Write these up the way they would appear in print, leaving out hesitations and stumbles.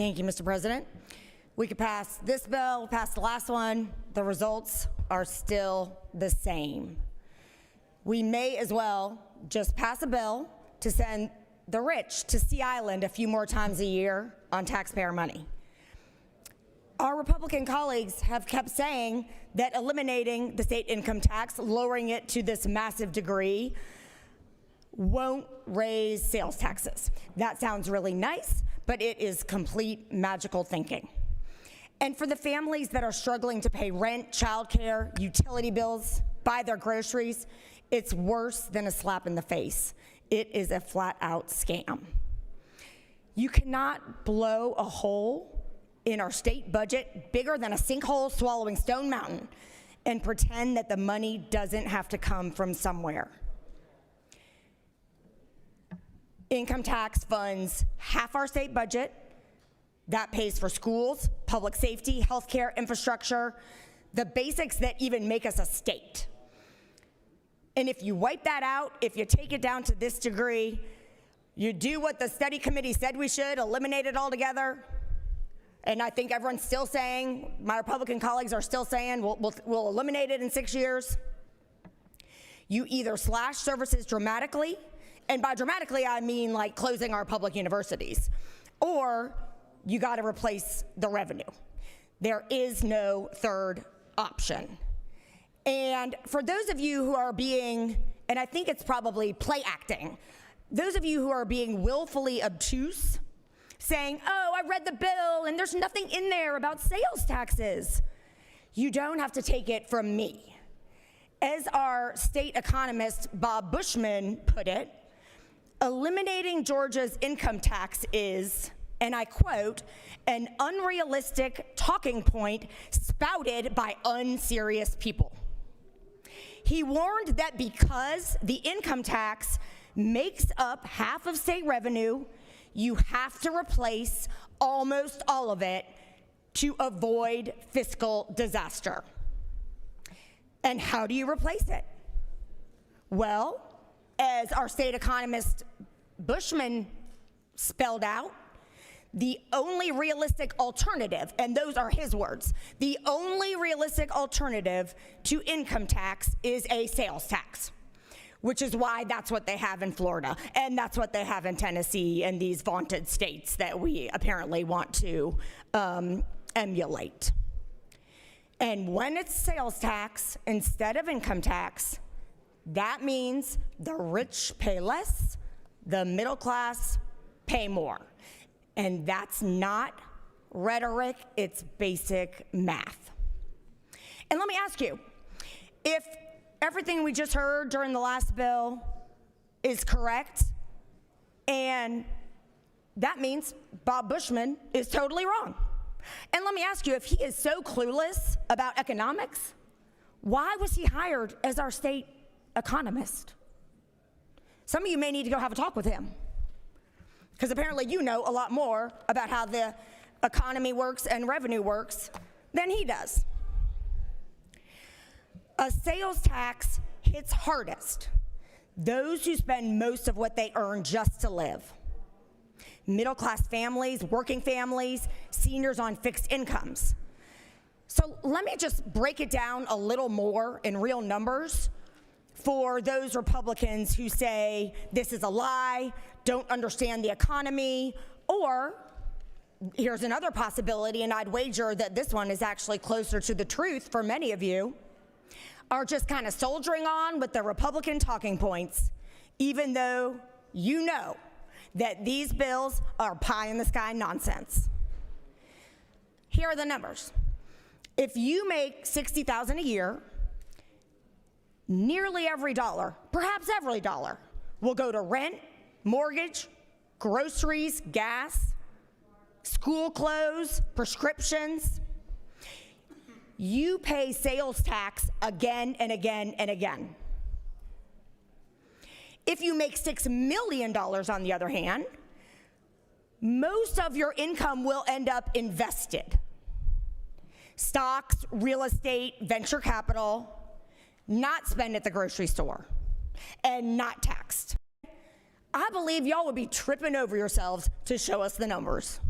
Thank you, Mr. President. We could pass this bill, pass the last one. The results are still the same. We may as well just pass a bill to send the rich to Sea Island a few more times a year on taxpayer money. Our Republican colleagues have kept saying that eliminating the state income tax, lowering it to this massive degree, won't raise sales taxes. That sounds really nice, but it is complete magical thinking. And for the families that are struggling to pay rent, childcare, utility bills, buy their groceries, it's worse than a slap in the face. It is a flat-out scam. You cannot blow a hole in our state budget bigger than a sinkhole swallowing Stone Mountain and pretend that the money doesn't have to come from somewhere. Income tax funds half our state budget. That pays for schools, public safety, healthcare, infrastructure, the basics that even make us a state. And if you wipe that out, if you take it down to this degree, you do what the study committee said we should, eliminate it altogether. And I think everyone's still saying, my Republican colleagues are still saying, we'll eliminate it in 6 years. You either slash services dramatically, and by dramatically I mean like closing our public universities, or you got to replace the revenue. There is no third option. And for those of you who are being, and I think it's probably play acting, those of you who are being willfully obtuse, saying, oh, I read the bill and there's nothing in there about sales taxes. You don't have to take it from me. As our state economist Bob Bushman put it, eliminating Georgia's income tax is, and I quote, an unrealistic talking point spouted by unserious people. He warned that because the income tax makes up half of state revenue, you have to replace almost all of it to avoid fiscal disaster. And how do you replace it? Well, as our state economist Bushman spelled out, the only realistic alternative, and those are his words, the only realistic alternative to income tax is a sales tax, which is why that's what they have in Florida, and that's what they have in Tennessee and these vaunted states that we apparently want to emulate. And when it's sales tax instead of income tax, that means the rich pay less, the middle class pay more. And that's not rhetoric, it's basic math. And let me ask you, if everything we just heard during the last bill is correct, and that means Bob Bushman is totally wrong. And let me ask you, if he is so clueless about economics, why was he hired as our state economist? Some of you may need to go have a talk with him, because apparently you know a lot more about how the economy works and revenue works than he does. A sales tax hits hardest those who spend most of what they earn just to live. Middle-class families, working families, seniors on fixed incomes. So let me just break it down a little more in real numbers for those Republicans who say this is a lie, don't understand the economy, or here's another possibility, and I'd wager that this one is actually closer to the truth for many of you, are just kind of soldiering on with the Republican talking points, even though you know that these bills are pie-in-the-sky nonsense. Here are the numbers. If you make $60,000 a year, nearly every dollar, perhaps every dollar, will go to rent, mortgage, groceries, gas, school clothes, prescriptions. You pay sales tax again and again and again. If you make $6 million, on the other hand, most of your income will end up invested. Stocks, real estate, venture capital, not spent at the grocery store, and not taxed. I believe y'all would be tripping over yourselves to show us the numbers.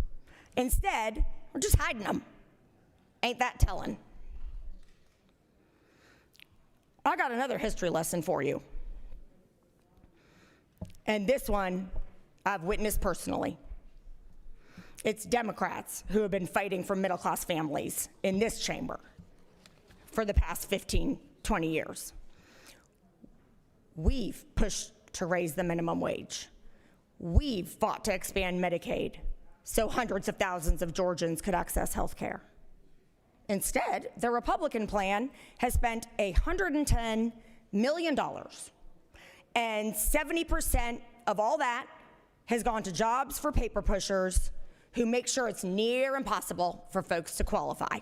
Instead, we're just hiding them. Ain't that telling? I got another history lesson for you. And this one I've witnessed personally. It's Democrats who have been fighting for middle-class families in this chamber for the past 15, 20 years. We've pushed to raise the minimum wage. We've fought to expand Medicaid so hundreds of thousands of Georgians could access health care. Instead, the Republican plan has spent $110 million, and 70% of all that has gone to jobs for paper pushers who make sure it's near impossible for folks to qualify.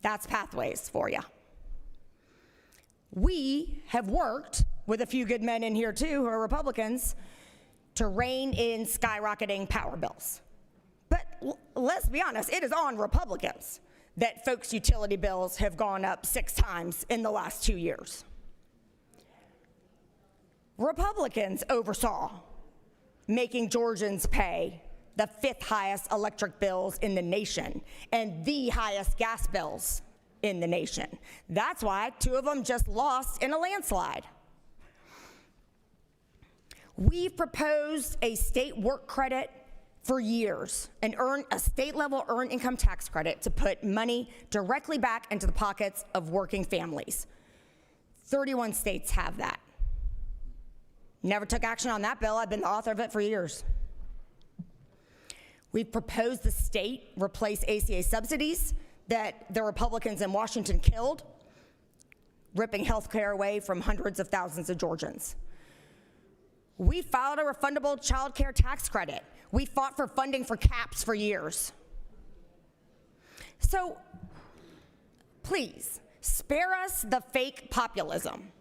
That's Pathways for you. We have worked with a few good men in here too, who are Republicans, to rein in skyrocketing power bills. But let's be honest, it is on Republicans that folks' utility bills have gone up 6 times in the last 2 years. Republicans oversaw making Georgians pay the 5th highest electric bills in the nation and the highest gas bills in the nation. That's why 2 of them just lost in a landslide. We've proposed a state work credit for years and a state-level earned income tax credit to put money directly back into the pockets of working families. 31 states have that. Never took action on that bill. I've been the author of it for years. We've proposed the state replace ACA subsidies that the Republicans in Washington killed, ripping health care away from hundreds of thousands of Georgians. We filed a refundable child care tax credit. We fought for funding for CAPS for years. So please, spare us the fake populism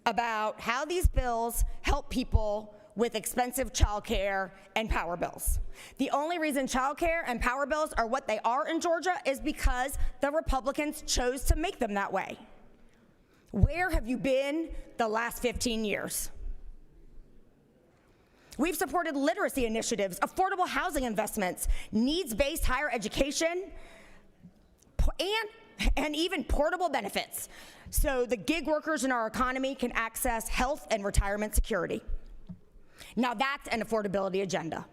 about how these bills help people with expensive child care and power bills. The only reason child care and power bills are what they are in Georgia is because the Republicans chose to make them that way. Where have you been the last 15 years? We've supported literacy initiatives, affordable housing investments, needs-based higher education, and even portable benefits, so the gig workers in our economy can access health and retirement security. Now that's an affordability agenda,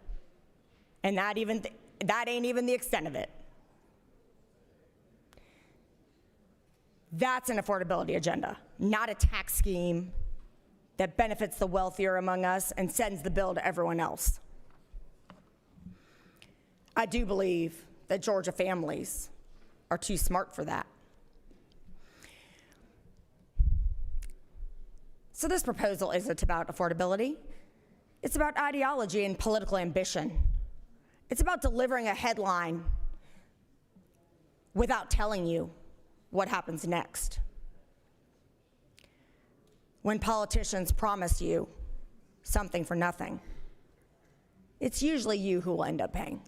and that ain't even the extent of it. That's an affordability agenda, not a tax scheme that benefits the wealthier among us and sends the bill to everyone else. I do believe that Georgia families are too smart for that. So this proposal isn't about affordability. It's about ideology and political ambition. It's about delivering a headline without telling you what happens next. When politicians promise you something for nothing, it's usually you who will end up paying.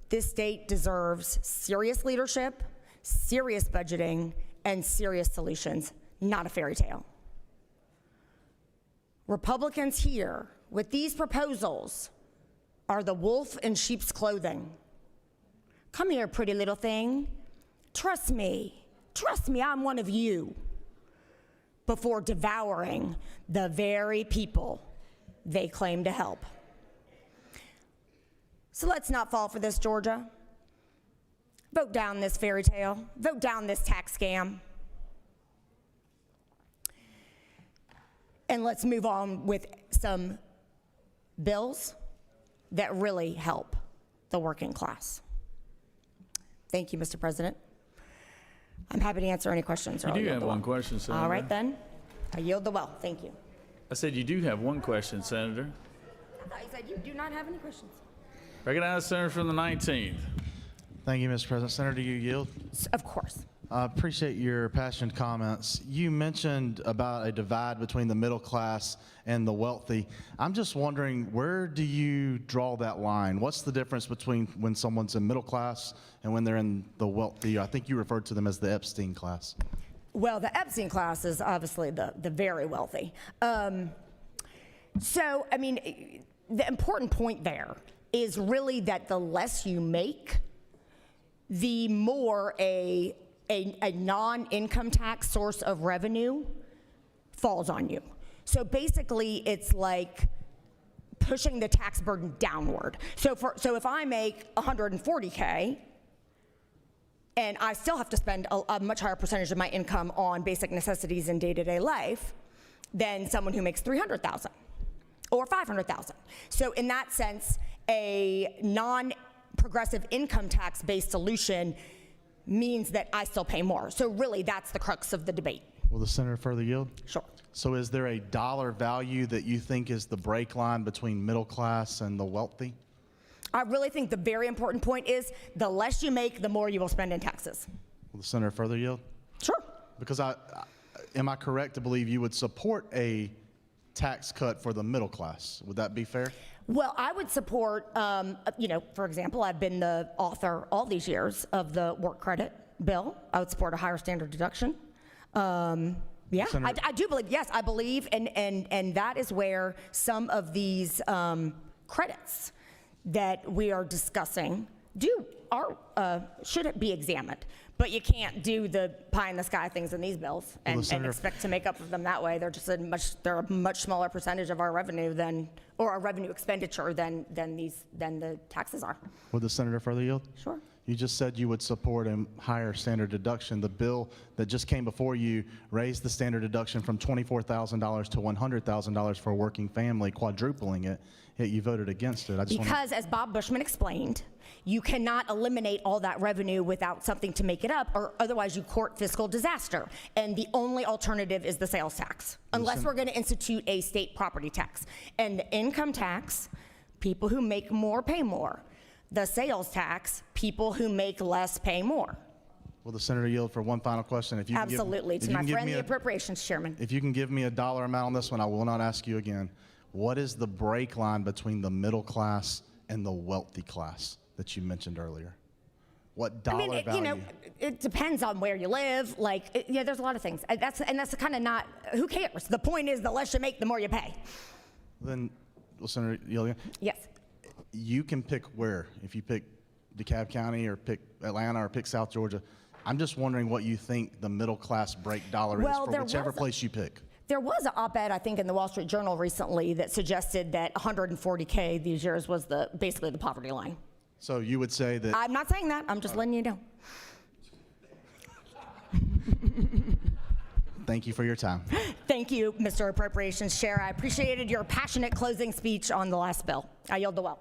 This state deserves serious leadership, serious budgeting, and serious solutions, not a fairy tale. Republicans here with these proposals are the wolf in sheep's clothing. Come here, pretty little thing. Trust me, I'm one of you, before devouring the very people they claim to help. So let's not fall for this, Georgia. Vote down this fairy tale. Vote down this tax scam. And let's move on with some bills that really help the working class. Thank you, Mr. President. I'm happy to answer any questions. You do have one question, Senator. All right, then. I yield the well. Thank you. I said you do have one question, Senator. I thought you said you do not have any questions. Recognize the Senator from the 19th. Thank you, Mr. President. Senator, do you yield? Of course. I appreciate your passionate comments. You mentioned about a divide between the middle class and the wealthy. I'm just wondering, where do you draw that line? What's the difference between when someone's in middle class and when they're in the wealthy? I think you referred to them as the Epstein class. Well, the Epstein class is obviously the very wealthy. So, I mean, the important point there is really that the less you make, the more a non-income tax source of revenue falls on you. So basically, it's like pushing the tax burden downward. So if I make 140K, and I still have to spend a much higher percentage of my income on basic necessities in day-to-day life than someone who makes 300,000 or 500,000. So in that sense, a non-progressive income tax-based solution means that I still pay more. So really, that's the crux of the debate. Will the senator further yield? Sure. So is there a dollar value that you think is the break line between middle class and the wealthy? I really think the very important point is the less you make, the more you will spend in taxes. Will the senator further yield? Sure. Because am I correct to believe you would support a tax cut for the middle class? Would that be fair? Well, I would support, for example, I've been the author all these years of the work credit bill. I would support a higher standard deduction. Yeah, Senator- I do believe, yes, I believe, and that is where some of these credits that we are discussing should be examined. But you can't do the pie in the sky things in these bills and Senator- expect to make up for them that way. They're just they're a much smaller percentage of our revenue or our revenue expenditure than the taxes are. Would the senator further yield? Sure. You just said you would support a higher standard deduction. The bill that just came before you raised the standard deduction from $24,000 to $100,000 for a working family, quadrupling it, yet you voted against it. Because as Bob Bushman explained, you cannot eliminate all that revenue without something to make it up, or otherwise you court fiscal disaster. And the only alternative is the sales tax, unless we're going to institute a state property tax. And the income tax, people who make more pay more. The sales tax, people who make less pay more. Will the senator yield for one final question? If you can Absolutely. if To you my can give friend, me the a- Appropriations Chairman. If you can give me a dollar amount on this one, I will not ask you again. What is the break line between the middle class and the wealthy class that you mentioned earlier? What dollar value? It depends on where you live. There's a lot of things. And that's kind of not, who cares? The point is the less you make, the more you pay. Then, will Senator yield again? Yes. You can pick where. If you pick DeKalb County or pick Atlanta or pick South Georgia, I'm just wondering what you think the middle class break dollar Well, is for there whichever was a- place you pick. There was an op-ed, I think, in the Wall Street Journal recently that suggested that 140K these years was basically the poverty line. So you would say that I'm not saying that. I'm just letting you know. thank you for your time. Thank you, Mr. Appropriations Chair. I appreciated your passionate closing speech on the last bill. I yield the well.